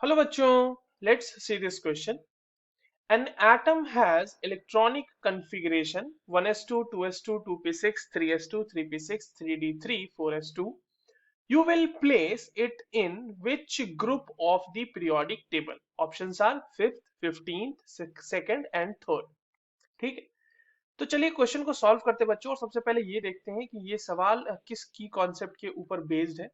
Hello बच्चों, let's see this question. An atom has electronic configuration 1s2, 2s2, 2p6, 3s2, 3p6, 3d3, 4s2. You will place it in which group of the periodic table? Options are fifth, 15th, second and third. ठीक है. तो चलिए question को solve करते हैं बच्चों, और सबसे पहले ये देखते हैं कि ये सवाल किस की कॉन्सेप्ट के ऊपर बेस्ड है.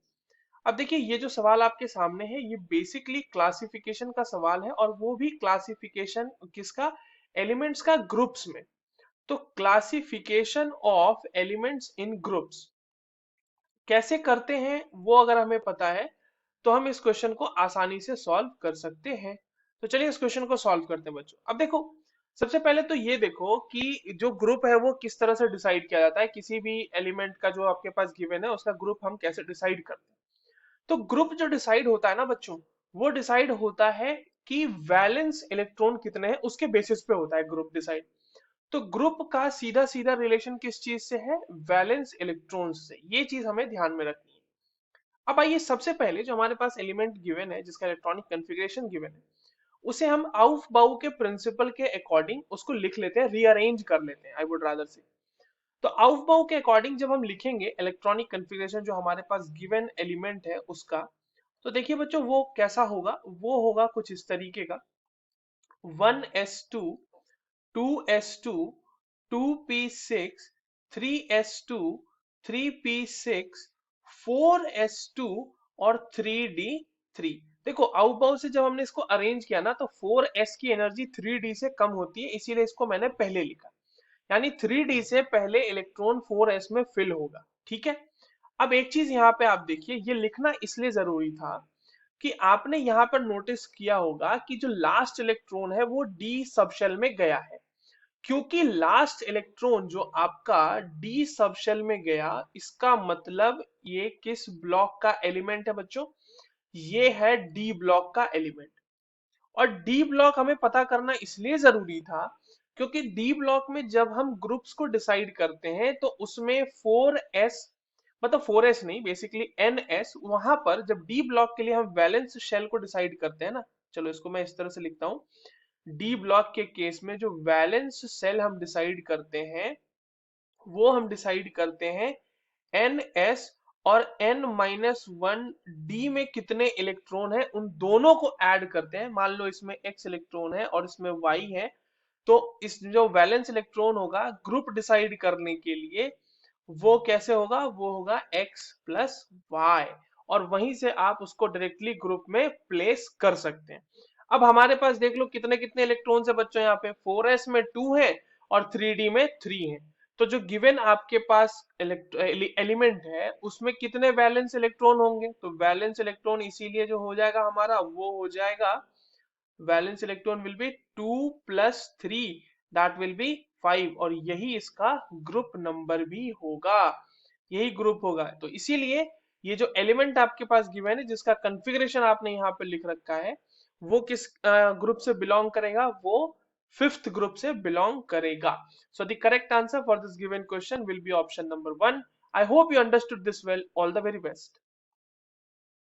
अब देखिए, ये जो सवाल आपके सामने है ये बेसिकली क्लासिफिकेशन का सवाल है, और वो भी क्लासिफिकेशन किसका? एलिमेंट्स का ग्रुप्स में. तो classification of elements in groups कैसे करते हैं वो अगर हमें पता है तो हम इस क्वेश्चन को आसानी से सॉल्व कर सकते हैं. तो चलिए इस क्वेश्चन को सॉल्व करते हैं बच्चों. अब देखो, सबसे पहले तो ये देखो कि जो ग्रुप है वो किस तरह से डिसाइड किया जाता है. किसी भी एलिमेंट का जो आपके पास गिवन है उसका ग्रुप हम कैसे डिसाइड करते हैं. तो ग्रुप जो डिसाइड होता है ना बच्चों, वो डिसाइड होता है कि वैलेंस इलेक्ट्रॉन कितने हैं उसके बेसिस पे होता है ग्रुप डिसाइड. तो ग्रुप का सीधा सीधा रिलेशन किस चीज से है? वैलेंस इलेक्ट्रॉन से. ये चीज हमें ध्यान में रखनी है. अब आइए, सबसे पहले जो हमारे पास एलिमेंट गिवन है जिसका इलेक्ट्रॉनिक कॉन्फ़िगरेशन गिवन है, उसे हम आउफ बाउ के प्रिंसिपल के अकॉर्डिंग उसको लिख लेते हैं, रीअरेंज कर लेते हैं, आई वुड रादर से. तो आउफ बाउ के अकॉर्डिंग जब हम लिखेंगे इलेक्ट्रॉनिक कॉन्फ़िगरेशन जो हमारे पास गिवन एलिमेंट है उसका, तो देखिए बच्चों वो कैसा होगा. वो होगा कुछ इस तरीके का: 1s2, 2s2, 2p6, 3s2, 3p6, 4s2 और 3d3. देखो, आउट बाउ से जब हमने इसको अरेंज किया ना, तो 4s की एनर्जी 3d से कम होती है, इसीलिए इसको मैंने पहले लिखा. यानी 3d से पहले इलेक्ट्रॉन 4s में फिल होगा. ठीक है. अब एक चीज यहाँ पे आप देखिए, ये लिखना इसलिए जरूरी था कि आपने यहाँ पर नोटिस किया होगा कि जो लास्ट इलेक्ट्रॉन है वो डी सबशेल में गया है. क्योंकि लास्ट इलेक्ट्रॉन जो आपका डी सबशेल में गया, इसका मतलब ये किस ब्लॉक का एलिमेंट है बच्चों? ये है डी ब्लॉक का एलिमेंट. और डी ब्लॉक हमें पता करना इसलिए जरूरी था क्योंकि डी ब्लॉक में जब हम ग्रुप्स को डिसाइड करते हैं तो उसमें 4s, मतलब 4s नहीं, बेसिकली ns, वहां पर जब डी ब्लॉक के लिए हम वैलेंस शेल को डिसाइड करते हैं ना, चलो इसको मैं इस तरह से लिखता हूं. डी ब्लॉक के केस में जो वैलेंस सेल हम डिसाइड करते हैं वो हम डिसाइड करते हैं एन एस और n माइनस वन डी में कितने इलेक्ट्रॉन है उन दोनों को ऐड करते हैं. मान लो इसमें x इलेक्ट्रॉन है और इसमें y है, तो इस जो वैलेंस इलेक्ट्रॉन होगा ग्रुप डिसाइड करने के लिए वो कैसे होगा? वो होगा x प्लस वाई. और वहीं से आप उसको डायरेक्टली ग्रुप में प्लेस कर सकते हैं. अब हमारे पास देख लो कितने कितने इलेक्ट्रॉन्स है बच्चों. यहाँ पे 4s में 2 है और 3d में 3 है. तो जो गिवन आपके पास एलिमेंट है उसमें कितने वैलेंस इलेक्ट्रॉन होंगे? तो वैलेंस इलेक्ट्रॉन इसीलिए जो हो जाएगा हमारा वो हो जाएगा, valence electron will be 2 plus 3, that will be 5. और यही इसका ग्रुप नंबर भी होगा, यही ग्रुप होगा. तो इसीलिए ये जो एलिमेंट आपके पास गिवन है जिसका कॉन्फ़िगरेशन आपने यहाँ पे लिख रखा है, वो किस ग्रुप से बिलोंग करेगा? वो फिफ्थ ग्रुप से बिलोंग करेगा. So the correct answer for this given question will be option number 1. I hope you understood this well. All the very best.